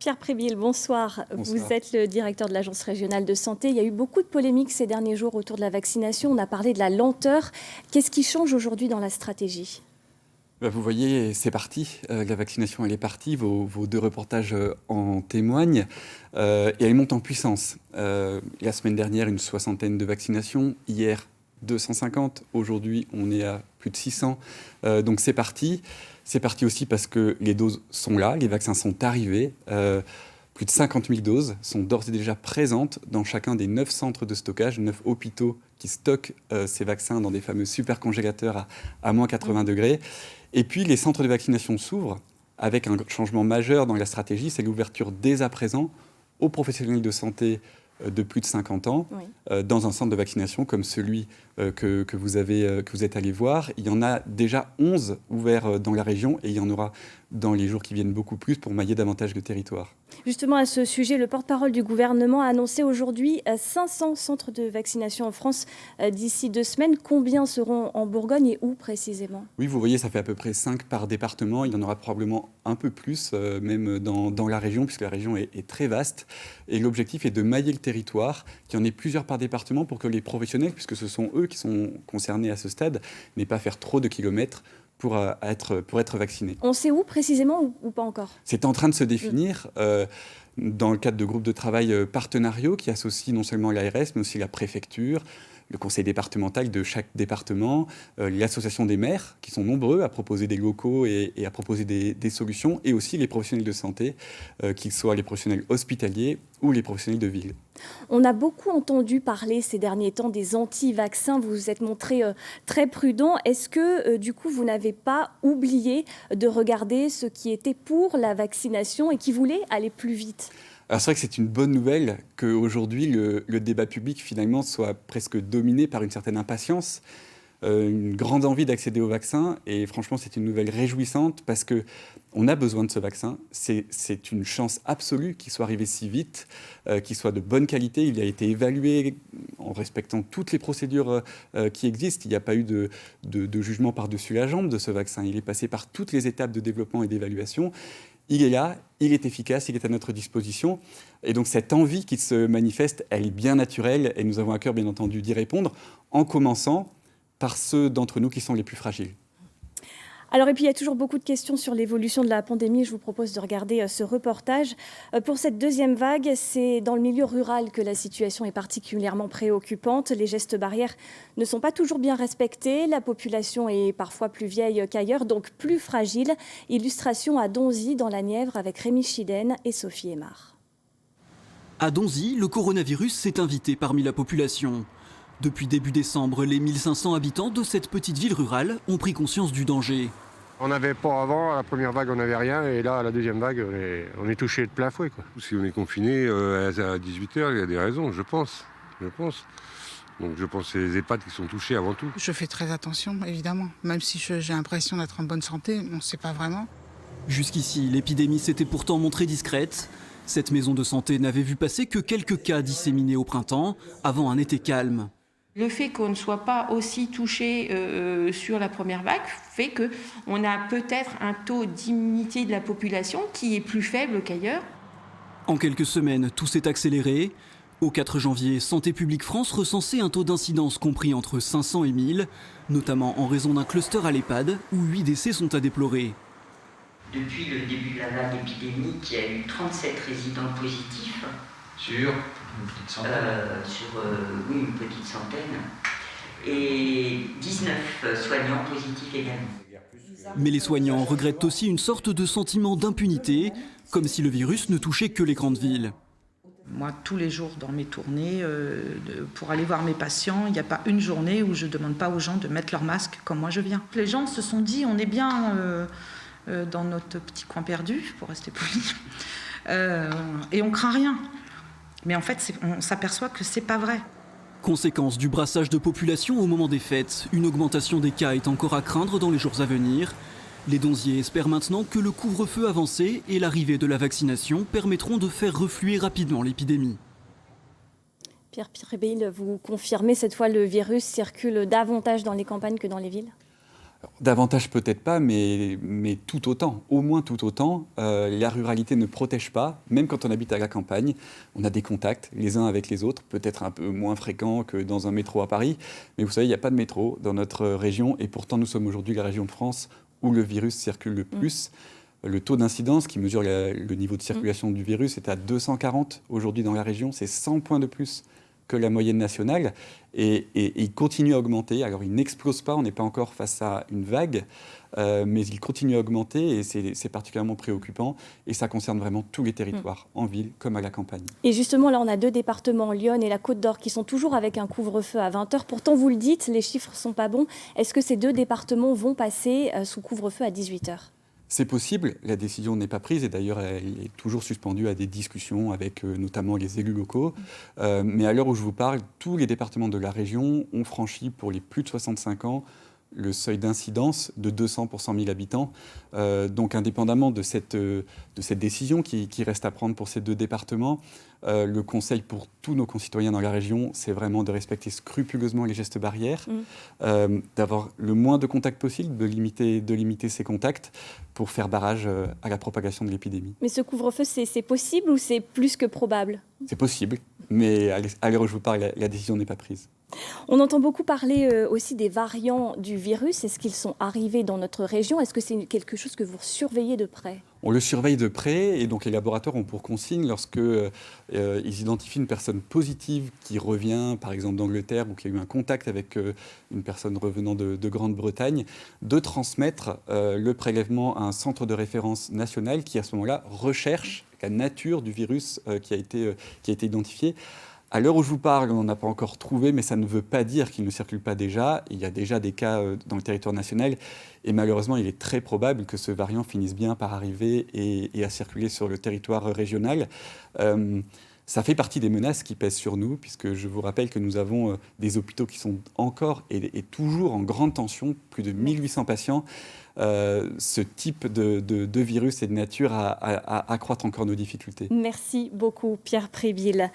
Pierre Prébille, bonsoir. Bonsoir. Vous êtes le directeur de l'Agence régionale de santé. Il y a eu beaucoup de polémiques ces derniers jours autour de la vaccination. On a parlé de la lenteur. Qu'est-ce qui change aujourd'hui dans la stratégie ? Vous voyez, c'est parti. La vaccination, elle est partie. Vos deux reportages en témoignent. Et elle monte en puissance. La semaine dernière, une 60aine de vaccinations. Hier, 250. Aujourd'hui, on est à plus de 600. Donc c'est parti. C'est parti aussi parce que les doses sont là, les vaccins sont arrivés. Plus de 50 000 doses sont d'ores et déjà présentes dans chacun des 9 centres de stockage, 9 hôpitaux qui stockent ces vaccins dans des fameux supercongélateurs à moins 80 degrés. Et puis les centres de vaccination s'ouvrent avec un changement majeur dans la stratégie, c'est l'ouverture dès à présent aux professionnels de santé de plus de 50 ans, dans un centre de vaccination comme celui que vous êtes allé voir. Il y en a déjà 11 ouverts dans la région et il y en aura dans les jours qui viennent beaucoup plus pour mailler davantage le territoire. Justement, à ce sujet, le porte-parole du gouvernement a annoncé aujourd'hui 500 centres de vaccination en France d'ici 2 semaines. Combien seront en Bourgogne et où précisément ? Oui, vous voyez, ça fait à peu près 5 par département. Il y en aura probablement un peu plus, même dans la région, puisque la région est très vaste. Et l'objectif est de mailler le territoire, qu'il y en ait plusieurs par département pour que les professionnels, puisque ce sont eux qui sont concernés à ce stade, n'aient pas à faire trop de kilomètres pour être vaccinés. On sait où précisément ou pas encore ? C'est en train de se définir dans le cadre de groupes de travail partenariaux qui associent non seulement l'ARS, mais aussi la préfecture, le conseil départemental de chaque département, l'association des maires, qui sont nombreux à proposer des locaux et à proposer des solutions, et aussi les professionnels de santé, qu'ils soient les professionnels hospitaliers ou les professionnels de ville. On a beaucoup entendu parler ces derniers temps des anti-vaccins. Vous vous êtes montré très prudent. Est-ce que, du coup, vous n'avez pas oublié de regarder ceux qui étaient pour la vaccination et qui voulaient aller plus vite ? Alors c'est vrai que c'est une bonne nouvelle qu'aujourd'hui, le débat public, finalement, soit presque dominé par une certaine impatience, une grande envie d'accéder au vaccin. Et franchement, c'est une nouvelle réjouissante parce qu'on a besoin de ce vaccin. C'est une chance absolue qu'il soit arrivé si vite, qu'il soit de bonne qualité. Il a été évalué en respectant toutes les procédures qui existent. Il n'y a pas eu de jugement par-dessus la jambe de ce vaccin. Il est passé par toutes les étapes de développement et d'évaluation. Il est là, il est efficace, il est à notre disposition. Et donc cette envie qui se manifeste, elle est bien naturelle et nous avons à cœur, bien entendu, d'y répondre en commençant par ceux d'entre nous qui sont les plus fragiles. Alors, et puis il y a toujours beaucoup de questions sur l'évolution de la pandémie. Je vous propose de regarder ce reportage. Pour cette deuxième vague, c'est dans le milieu rural que la situation est particulièrement préoccupante. Les gestes barrières ne sont pas toujours bien respectés. La population est parfois plus vieille qu'ailleurs, donc plus fragile. Illustration à Donzy, dans la Nièvre, avec Rémi Chiden et Sophie Aymar. À Donzy, le coronavirus s'est invité parmi la population. Depuis début décembre, les 1500 habitants de cette petite ville rurale ont pris conscience du danger. On n'avait pas avant, à la première vague on n'avait rien, et là à la deuxième vague on est touché de plein fouet, quoi. Si on est confiné à 18h, il y a des raisons, je pense. Donc je pense que c'est les EHPAD qui sont touchés avant tout. Je fais très attention, évidemment, même si j'ai l'impression d'être en bonne santé, on ne sait pas vraiment. Jusqu'ici, l'épidémie s'était pourtant montrée discrète. Cette maison de santé n'avait vu passer que quelques cas disséminés au printemps, avant un été calme. Le fait qu'on ne soit pas aussi touché sur la première vague fait qu'on a peut-être un taux d'immunité de la population qui est plus faible qu'ailleurs. En quelques semaines, tout s'est accéléré. Au 4 janvier, Santé publique France recensait un taux d'incidence compris entre 500 et 1000, notamment en raison d'un cluster à l'EHPAD où 8 décès sont à déplorer. Depuis le début de la vague épidémique, il y a eu 37 résidents positifs. Sur une petite centaine Oui, une petite centaine. Et 19 soignants positifs également. Mais les soignants regrettent aussi une sorte de sentiment d'impunité, comme si le virus ne touchait que les grandes villes. Moi, tous les jours dans mes tournées, pour aller voir mes patients, il n'y a pas une journée où je ne demande pas aux gens de mettre leur masque comme moi je viens. Les gens se sont dit, on est bien dans notre petit coin perdu, pour rester poli, et on craint rien. Mais en fait, on s'aperçoit que c'est pas vrai. Conséquence du brassage de population au moment des fêtes, une augmentation des cas est encore à craindre dans les jours à venir. Les Donziers espèrent maintenant que le couvre-feu avancé et l'arrivée de la vaccination permettront de faire refluer rapidement l'épidémie. Pierre Prébille, vous confirmez cette fois le virus circule davantage dans les campagnes que dans les villes ? Davantage peut-être pas, mais tout autant, au moins tout autant. La ruralité ne protège pas, même quand on habite à la campagne. On a des contacts les uns avec les autres, peut-être un peu moins fréquents que dans un métro à Paris. Mais vous savez, il n'y a pas de métro dans notre région, et pourtant nous sommes aujourd'hui la région de France où le virus circule le plus. Le taux d'incidence qui mesure le niveau de circulation du virus est à 240 aujourd'hui dans la région, c'est 100 points de plus que la moyenne nationale, et il continue à augmenter. Alors il n'explose pas, on n'est pas encore face à une vague, mais il continue à augmenter, et c'est particulièrement préoccupant, et ça concerne vraiment tous les territoires, en ville comme à la campagne. Et justement, là, on a 2 départements, Lyon et la Côte d'Or, qui sont toujours avec un couvre-feu à 20h. Pourtant, vous le dites, les chiffres ne sont pas bons. Est-ce que ces 2 départements vont passer sous couvre-feu à 18h ? C'est possible, la décision n'est pas prise, et d'ailleurs elle est toujours suspendue à des discussions avec notamment les élus locaux. Mais à l'heure où je vous parle, tous les départements de la région ont franchi pour les plus de 65 ans le seuil d'incidence de 200 pour 100 000 habitants. Donc indépendamment de cette décision qui reste à prendre pour ces 2 départements, le conseil pour tous nos concitoyens dans la région, c'est vraiment de respecter scrupuleusement les gestes barrières, d'avoir le moins de contacts possible, de limiter ces contacts pour faire barrage à la propagation de l'épidémie. Mais ce couvre-feu, c'est possible ou c'est plus que probable ? C'est possible, mais à l'heure où je vous parle, la décision n'est pas prise. On entend beaucoup parler aussi des variants du virus. Est-ce qu'ils sont arrivés dans notre région ? Est-ce que c'est quelque chose que vous surveillez de près ? On le surveille de près, et donc les laboratoires ont pour consigne, lorsque ils identifient une personne positive qui revient, par exemple d'Angleterre, ou qui a eu un contact avec une personne revenant de Grande-Bretagne, de transmettre le prélèvement à un centre de référence national qui, à ce moment-là, recherche la nature du virus qui a été identifié. À l'heure où je vous parle, on n'en a pas encore trouvé, mais ça ne veut pas dire qu'il ne circule pas déjà. Il y a déjà des cas dans le territoire national, et malheureusement, il est très probable que ce variant finisse bien par arriver et à circuler sur le territoire régional. Ça fait partie des menaces qui pèsent sur nous, puisque je vous rappelle que nous avons des hôpitaux qui sont encore et toujours en grande tension, plus de 1800 patients. Ce type de virus est de nature à accroître encore nos difficultés. Merci beaucoup, Pierre Prébille.